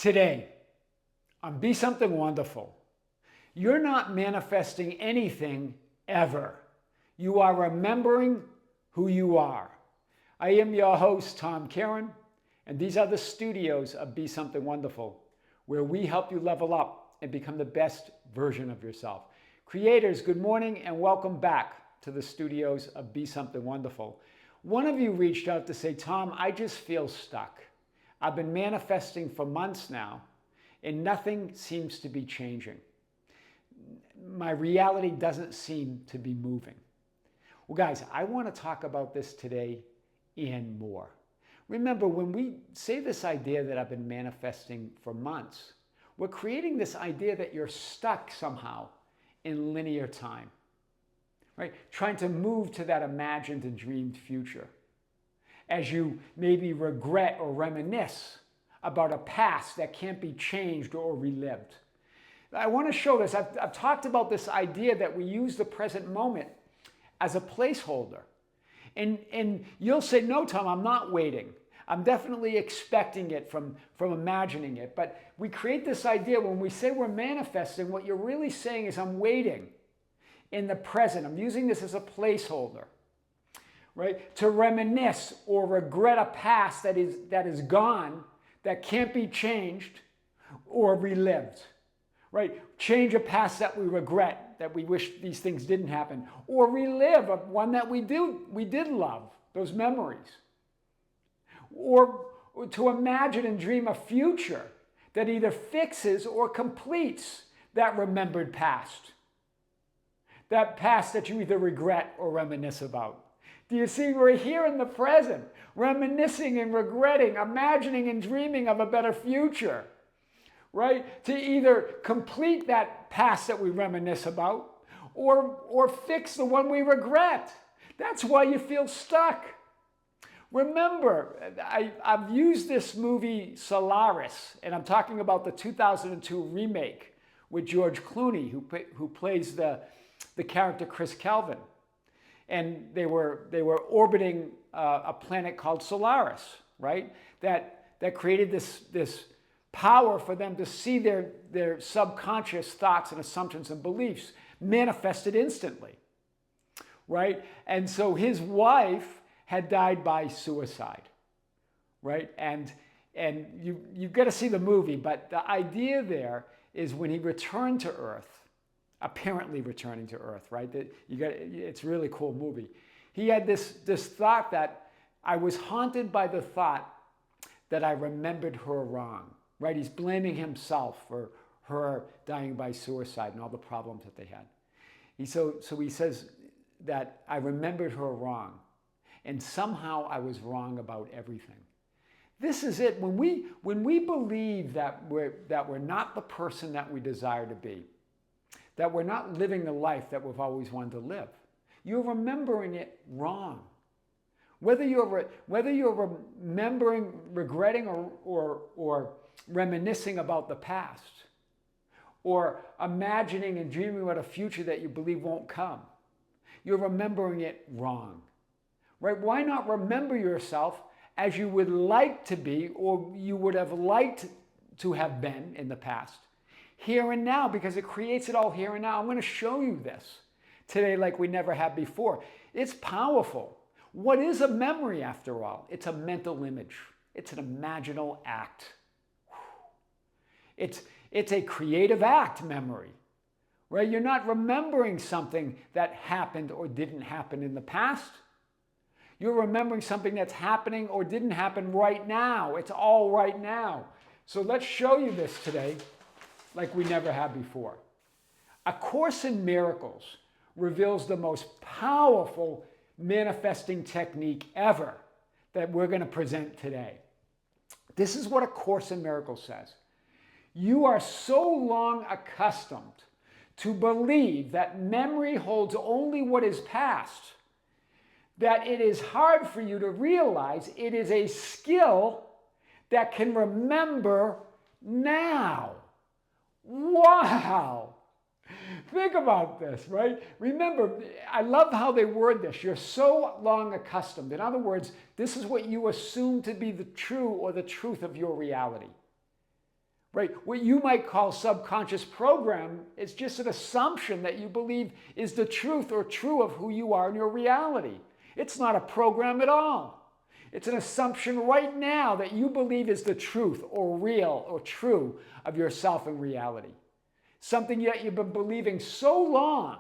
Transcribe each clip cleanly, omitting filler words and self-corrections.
Today, on Be Something Wonderful, you're not manifesting anything ever. You are remembering who you are. I am your host, Tom Kearin, and these are the studios of Be Something Wonderful, where we help you level up and become the best version of yourself. Creators, good morning and welcome back to the studios of Be Something Wonderful. One of you reached out to say, Tom, I just feel stuck. I've been manifesting for months now, and nothing seems to be changing. My reality doesn't seem to be moving. Well, guys, I want to talk about this today and more. Remember, when we say this idea that I've been manifesting for months, we're creating this idea that you're stuck somehow in linear time, right? Trying to move to that imagined and dreamed future. As you maybe regret or reminisce about a past that can't be changed or relived. I want to show this. I've talked about this idea that we use the present moment as a placeholder. And you'll say, no, Tom, I'm not waiting. I'm definitely expecting it from imagining it. But we create this idea when we say we're manifesting, what you're really saying is I'm waiting in the present. I'm using this as a placeholder. Right? To reminisce or regret a past that is gone, that can't be changed or relived. Right? Change a past that we regret, that we wish these things didn't happen, or relive one that we did love, those memories. Or to imagine and dream a future that either fixes or completes that remembered past. That past that you either regret or reminisce about. Do you see, we're here in the present, reminiscing and regretting, imagining and dreaming of a better future, right? To either complete that past that we reminisce about or fix the one we regret. That's why you feel stuck. Remember, I've used this movie Solaris, and I'm talking about the 2002 remake with George Clooney, who plays the character Chris Calvin. And they were orbiting a planet called Solaris, right? That created this power for them to see their subconscious thoughts and assumptions and beliefs manifested instantly, right? And so his wife had died by suicide, right? And you've got to see the movie, but the idea there is when he returned to Earth, apparently returning to Earth, right? It's a really cool movie. He had this thought that I was haunted by the thought that I remembered her wrong, right? He's blaming himself for her dying by suicide and all the problems that they had. So he says that I remembered her wrong, and somehow I was wrong about everything. This is it. When we believe that we're not the person that we desire to be, that we're not living the life that we've always wanted to live, you're remembering it wrong. Whether you're remembering, regretting, or reminiscing about the past, or imagining and dreaming about a future that you believe won't come, you're remembering it wrong. Right? Why not remember yourself as you would like to be, or you would have liked to have been in the past? Here and now, because it creates it all here and now. I'm going to show you this today like we never have before. It's powerful. What is a memory after all? It's a mental image. It's an imaginal act. It's a creative act, memory. Right? You're not remembering something that happened or didn't happen in the past. You're remembering something that's happening or didn't happen right now. It's all right now. So let's show you this today like we never have before. A Course in Miracles reveals the most powerful manifesting technique ever that we're going to present today. This is what A Course in Miracles says. You are so long accustomed to believe that memory holds only what is past, that it is hard for you to realize it is a skill that can remember now. Wow! Think about this, right? Remember, I love how they word this. You're so long accustomed. In other words, this is what you assume to be the true or the truth of your reality. right? What you might call subconscious program is just an assumption that you believe is the truth or true of who you are in your reality. It's not a program at all. It's an assumption right now that you believe is the truth or real or true of yourself in reality. Something that you've been believing so long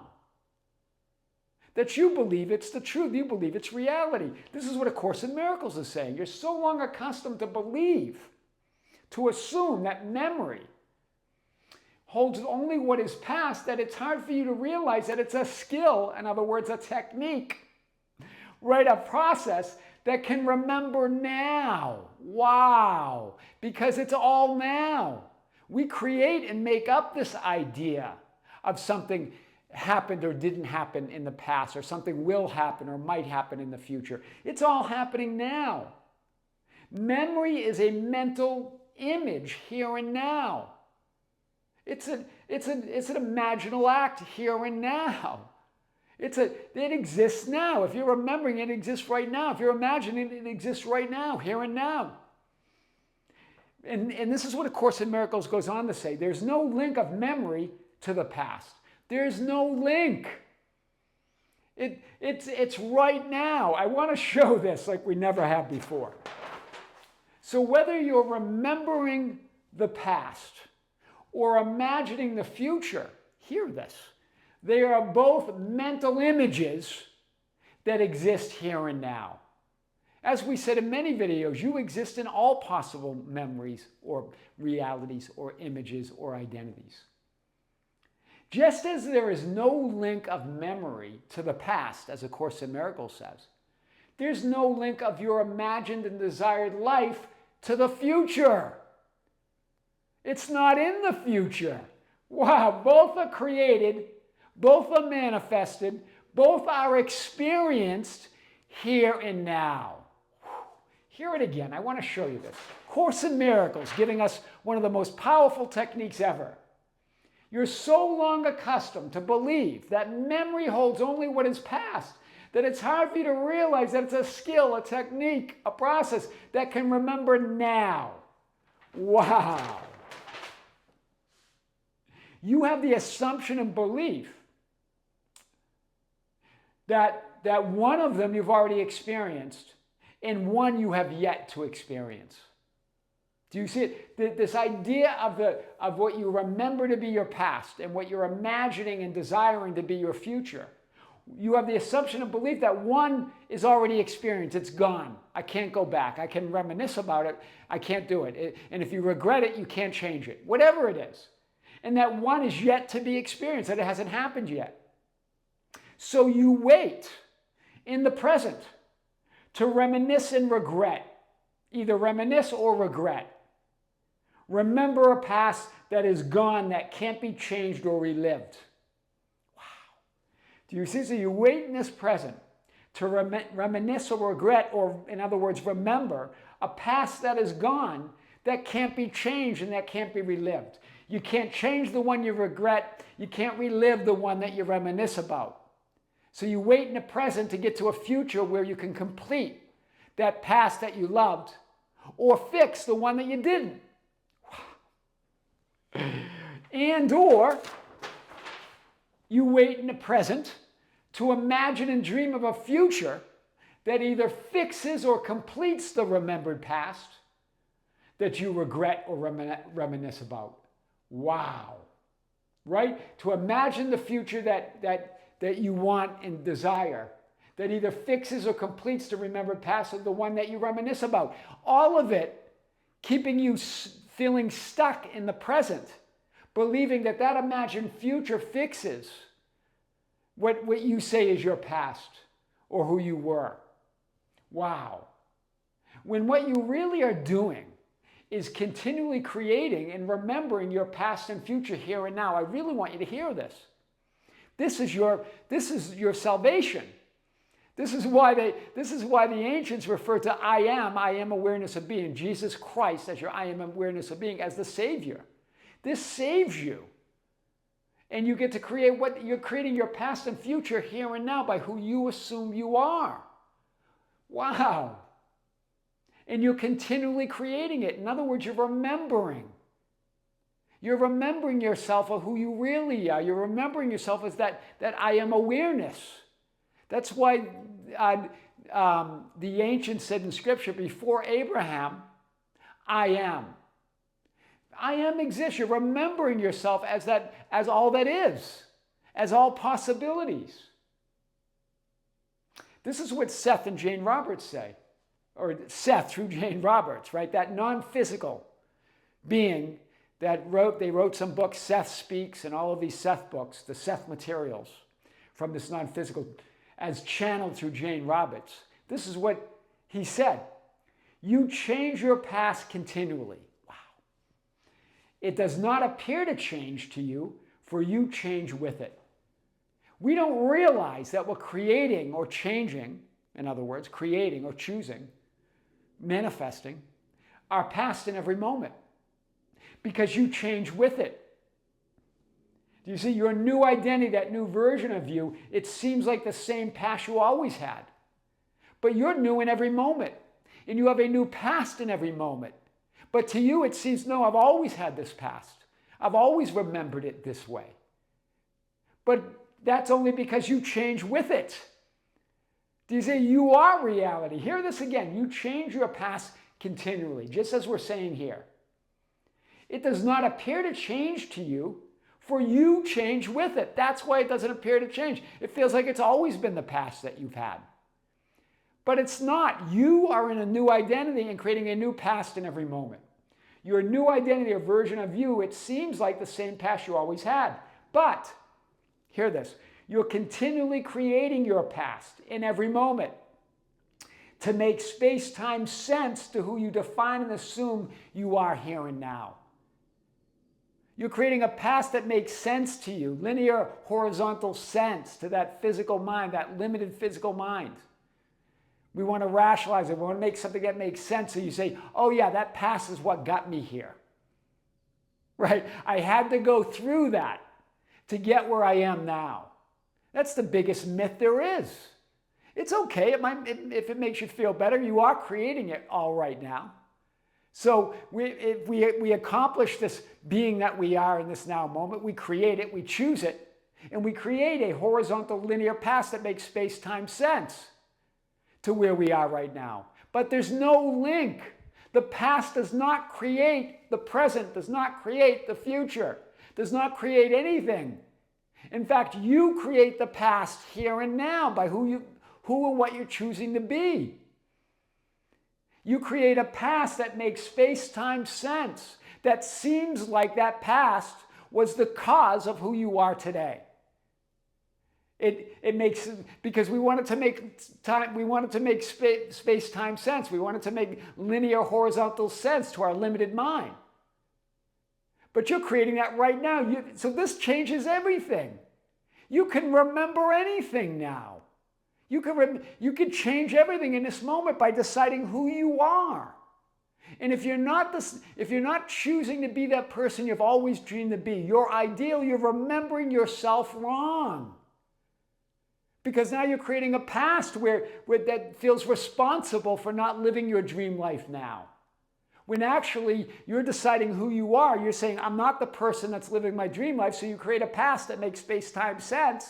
that you believe it's the truth. You believe it's reality. This is what A Course in Miracles is saying. You're so long accustomed to believe, to assume that memory holds only what is past, that it's hard for you to realize that it's a skill, in other words, a technique, right? A process that can remember now. Wow. Because it's all now. We create and make up this idea of something happened or didn't happen in the past, or something will happen or might happen in the future. It's all happening now. Memory is a mental image here and now. It's an imaginal act here and now. It exists now. If you're remembering, it exists right now. If you're imagining, it exists right now, here and now. And this is what A Course in Miracles goes on to say. There's no link of memory to the past. There's no link. It's right now. I want to show this like we never have before. So whether you're remembering the past or imagining the future, hear this. They are both mental images that exist here and now. As we said in many videos, you exist in all possible memories or realities or images or identities. Just as there is no link of memory to the past, as A Course in Miracles says, there's no link of your imagined and desired life to the future. It's not in the future. Wow, both are created, both are manifested, both are experienced here and now. Hear it again. I want to show you this. Course in Miracles, giving us one of the most powerful techniques ever. You're so long accustomed to believe that memory holds only what is past, that it's hard for you to realize that it's a skill, a technique, a process that can remember now. Wow. You have the assumption and belief that one of them you've already experienced and one you have yet to experience. Do you see it? This idea of what you remember to be your past and what you're imagining and desiring to be your future. You have the assumption and belief that one is already experienced. It's gone. I can't go back. I can reminisce about it. I can't do it. And if you regret it, you can't change it. Whatever it is. And that one is yet to be experienced, that it hasn't happened yet. So you wait in the present to reminisce and regret. Either reminisce or regret. Remember a past that is gone, that can't be changed or relived. Wow. Do you see? So you wait in this present to reminisce or regret, or in other words, remember a past that is gone, that can't be changed and that can't be relived. You can't change the one you regret. You can't relive the one that you reminisce about. So you wait in the present to get to a future where you can complete that past that you loved or fix the one that you didn't. And or you wait in the present to imagine and dream of a future that either fixes or completes the remembered past that you regret or reminisce about. Wow. Right? To imagine the future that you want and desire, that either fixes or completes the remembered past of the one that you reminisce about. All of it keeping you feeling stuck in the present, believing that imagined future fixes what you say is your past or who you were. Wow. When what you really are doing is continually creating and remembering your past and future here and now. I really want you to hear this. This is your salvation. This is why the ancients refer to I am awareness of being, Jesus Christ as your I am awareness of being, as the Savior. This saves you. And you get to create what you're creating, your past and future here and now by who you assume you are. Wow. And you're continually creating it. In other words, you're remembering. You're remembering yourself of who you really are. You're remembering yourself as that I am awareness. That's why the ancients said in Scripture, before Abraham, I am. I am exists. You're remembering yourself as all that is, as all possibilities. This is what Seth and Jane Roberts say, or Seth through Jane Roberts, right? That non-physical being they wrote some books, Seth Speaks, and all of these Seth books, the Seth materials from this non-physical, as channeled through Jane Roberts. This is what he said. You change your past continually. Wow. It does not appear to change to you, for you change with it. We don't realize that we're creating or changing, in other words, creating or choosing, manifesting our past in every moment, because you change with it. Do you see your new identity, that new version of you? It seems like the same past you always had, but you're new in every moment, and you have a new past in every moment. But to you, it seems, no, I've always had this past. I've always remembered it this way. But that's only because you change with it. Do you see? You are reality. Hear this again. You change your past continually, just as we're saying here. It does not appear to change to you, for you change with it. That's why it doesn't appear to change. It feels like it's always been the past that you've had. But it's not. You are in a new identity and creating a new past in every moment. Your new identity or version of you, it seems like the same past you always had. But, hear this, you're continually creating your past in every moment to make space-time sense to who you define and assume you are here and now. You're creating a past that makes sense to you, linear, horizontal sense to that physical mind, that limited physical mind. We want to rationalize it. We want to make something that makes sense. So you say, oh yeah, that past is what got me here. Right? I had to go through that to get where I am now. That's the biggest myth there is. It's okay. If it makes you feel better, you are creating it all right now. So if we accomplish this being that we are in this now moment, we create it, we choose it, and we create a horizontal linear past that makes space-time sense to where we are right now. But there's no link. The past does not create the present, does not create the future, does not create anything. In fact, you create the past here and now by who and what you're choosing to be. You create a past that makes space-time sense, that seems like that past was the cause of who you are today. It makes, because we want it to make time, we want it to make space-time sense. We want it to make linear horizontal sense to our limited mind. But you're creating that right now. So this changes everything. You can remember anything now. You can change everything in this moment by deciding who you are. And if you're not choosing to be that person you've always dreamed to be, your ideal, you're remembering yourself wrong. Because now you're creating a past where that feels responsible for not living your dream life now. When actually you're deciding who you are, you're saying, I'm not the person that's living my dream life, so you create a past that makes space-time sense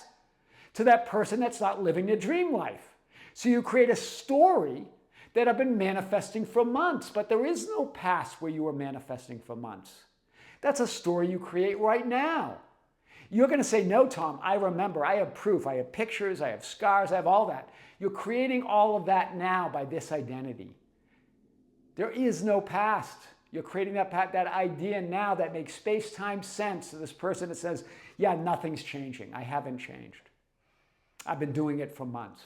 to that person that's not living the dream life. So you create a story that I've been manifesting for months, but there is no past where you were manifesting for months. That's a story you create right now. You're going to say, no, Tom, I remember, I have proof, I have pictures, I have scars, I have all that. You're creating all of that now by this identity. There is no past. You're creating that idea now that makes space-time sense to this person that says, yeah, nothing's changing. I haven't changed. I've been doing it for months.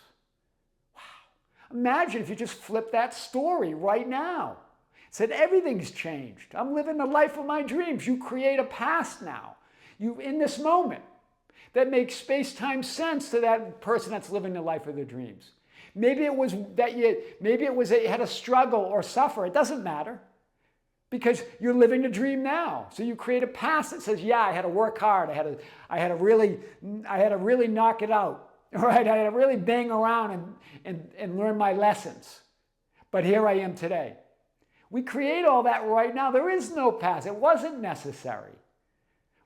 Wow. Imagine if you just flipped that story right now. Said, everything's changed. I'm living the life of my dreams. You create a past now. You in this moment that makes space-time sense to that person that's living the life of their dreams. Maybe it was that you had a struggle or suffer. It doesn't matter because you're living the dream now. So you create a past that says, yeah, I had to work hard. I had to really knock it out. Right? I had to really bang around and learn my lessons. But here I am today. We create all that right now. There is no past. It wasn't necessary.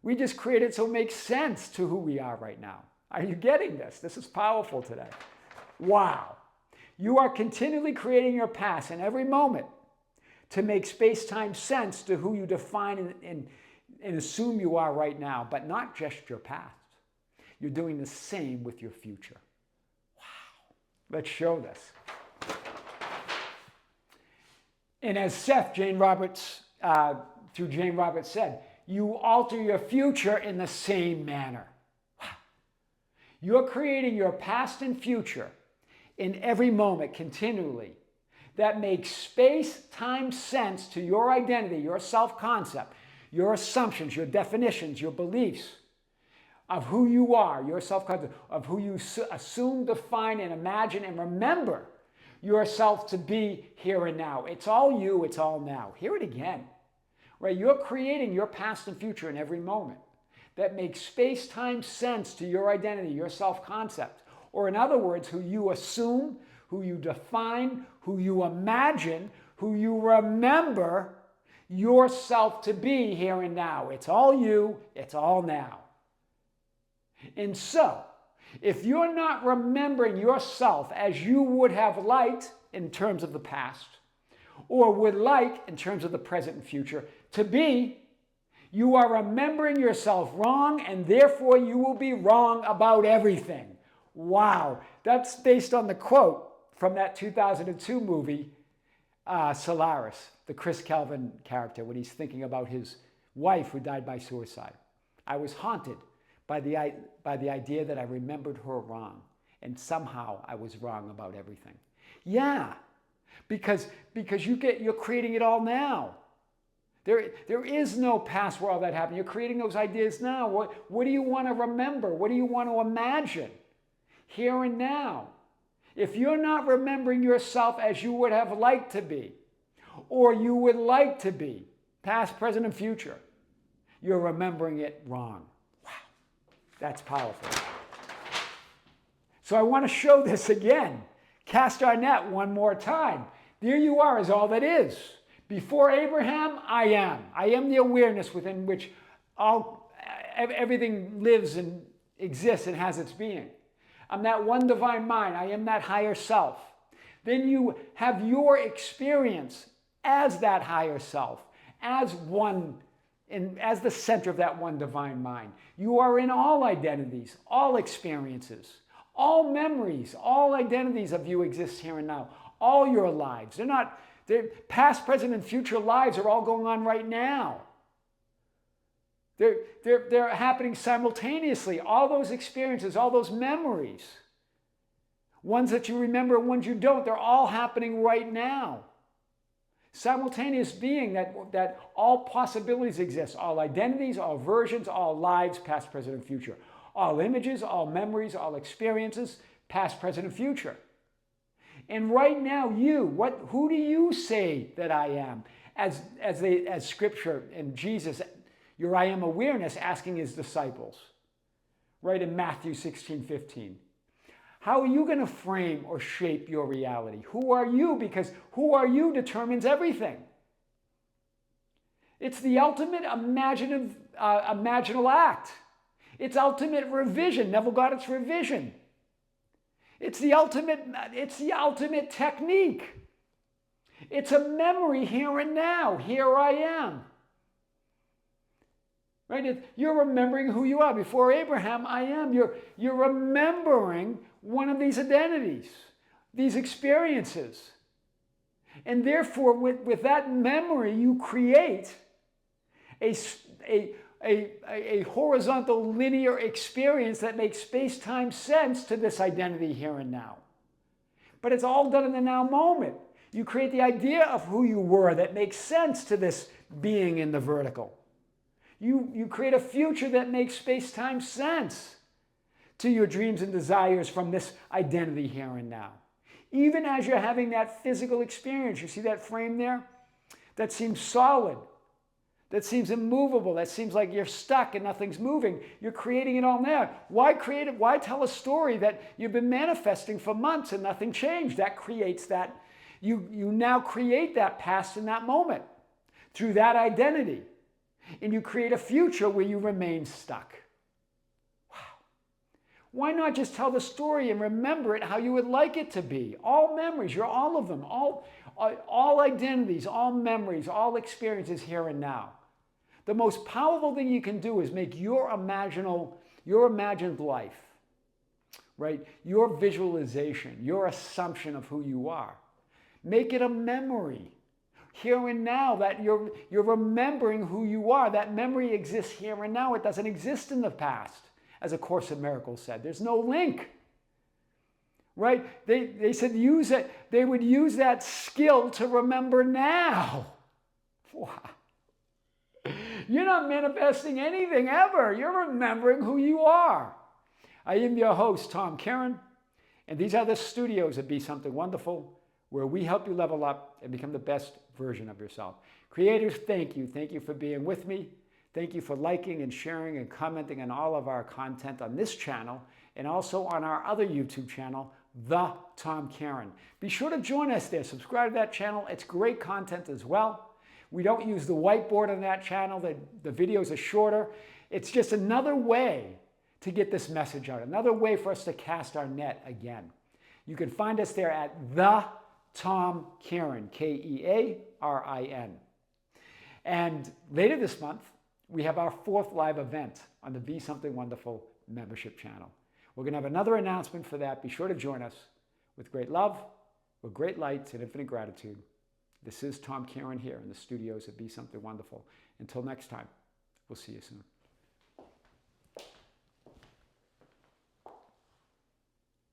We just create it so it makes sense to who we are right now. Are you getting this? This is powerful today. Wow. You are continually creating your past in every moment to make space-time sense to who you define and assume you are right now, but not just your past. You're doing the same with your future. Wow. Let's show this. And as Seth, Jane Roberts, through Jane Roberts said, you alter your future in the same manner. Wow. You're creating your past and future in every moment continually that makes space-time sense to your identity, your self-concept, your assumptions, your definitions, your beliefs of who you are, your self-concept, of who you assume, define, and imagine, and remember yourself to be here and now. It's all you, it's all now. Hear it again. Right? You're creating your past and future in every moment that makes space-time sense to your identity, your self-concept. Or in other words, who you assume, who you define, who you imagine, who you remember yourself to be here and now. It's all you, it's all now. And so, if you're not remembering yourself as you would have liked in terms of the past, or would like in terms of the present and future to be, you are remembering yourself wrong, and therefore you will be wrong about everything. Wow, that's based on the quote from that 2002 movie, Solaris, the Chris Calvin character, when he's thinking about his wife who died by suicide. I was haunted by the idea that I remembered her wrong, and somehow I was wrong about everything. Yeah, because you're creating it all now. There is no past where all that happened. You're creating those ideas now. What do you want to remember? What do you want to imagine? Here and now. If you're not remembering yourself as you would have liked to be, or you would like to be, past, present, and future, you're remembering it wrong. Wow, that's powerful. So I want to show this again. Cast our net one more time. There you are is all that is. Before Abraham, I am. I am the awareness within which everything lives and exists and has its being. I'm that one divine mind. I am that higher self. Then you have your experience as that higher self, as one, as the center of that one divine mind. You are in all identities, all experiences, all memories, all identities of you exist here and now. All your lives. They're past, present, and future lives are all going on right now. They're happening simultaneously. All those experiences, all those memories, ones that you remember, ones you don't, they're all happening right now. Simultaneous being that all possibilities exist, all identities, all versions, all lives, past, present, and future. All images, all memories, all experiences, past, present, and future. And right now, who do you say that I am? As Scripture and Jesus, your I am awareness, asking his disciples, right in Matthew 16:15. How are you going to frame or shape your reality? Who are you? Because who are you determines everything. It's the ultimate imaginal act. It's ultimate revision. Neville Goddard's revision. It's the ultimate technique. It's a memory here and now. Here I am. Right? You're remembering who you are. Before Abraham, I am. You're remembering one of these identities, these experiences. And therefore, with that memory, you create a horizontal linear experience that makes space-time sense to this identity here and now. But it's all done in the now moment. You create the idea of who you were that makes sense to this being in the vertical. You create a future that makes space-time sense to your dreams and desires from this identity here and now. Even as you're having that physical experience, you see that frame there? That seems solid. That seems immovable. That seems like you're stuck and nothing's moving. You're creating it all now. Why create it? Why tell a story that you've been manifesting for months and nothing changed? That creates that. You now create that past in that moment through that identity. and you create a future where you remain stuck. Wow. Why not just tell the story and remember it how you would like it to be? All memories, you're all of them, all identities, all memories, all experiences here and now. The most powerful thing you can do is make your imagined life, right? Your visualization, your assumption of who you are. Make it a memory. Here and now, that you're remembering who you are. That memory exists here and now. It doesn't exist in the past, as A Course in Miracles said. There's no link. Right? They said use it. They would use that skill to remember now. Wow. You're not manifesting anything ever. You're remembering who you are. I am your host, Tom Kearin, and these are the studios of Be Something Wonderful, where we help you level up and become the best version of yourself. Creators, thank you. Thank you for being with me. Thank you for liking and sharing and commenting on all of our content on this channel and also on our other YouTube channel, The Tom Kearin. Be sure to join us there. Subscribe to that channel. It's great content as well. We don't use the whiteboard on that channel. The videos are shorter. It's just another way to get this message out, another way for us to cast our net again. You can find us there at The Tom Kearin, Kearin. And later this month, we have our 4th live event on the Be Something Wonderful membership channel. We're going to have another announcement for that. Be sure to join us. With great love, with great light and infinite gratitude. This is Tom Kearin here in the studios of Be Something Wonderful. Until next time, we'll see you soon.